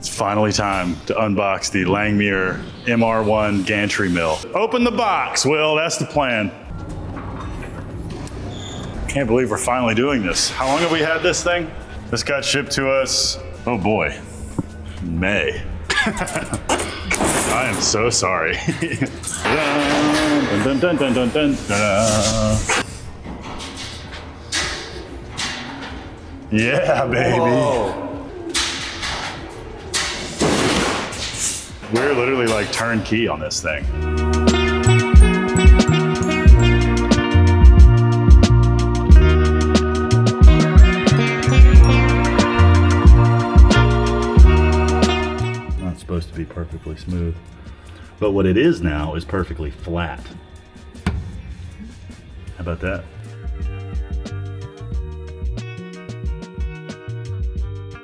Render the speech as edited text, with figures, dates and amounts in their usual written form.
It's finally time to unbox the Langmuir MR1 gantry mill. Open the box, Will, that's the plan. Can't believe we're finally doing this. How long have we had this thing? This got shipped to us, oh boy, May. I am so sorry. Dun, dun, dun, dun, dun, dun. Yeah, baby. Whoa. We're literally like turnkey on this thing. Not supposed to be perfectly smooth, but what it is now is perfectly flat. How about that?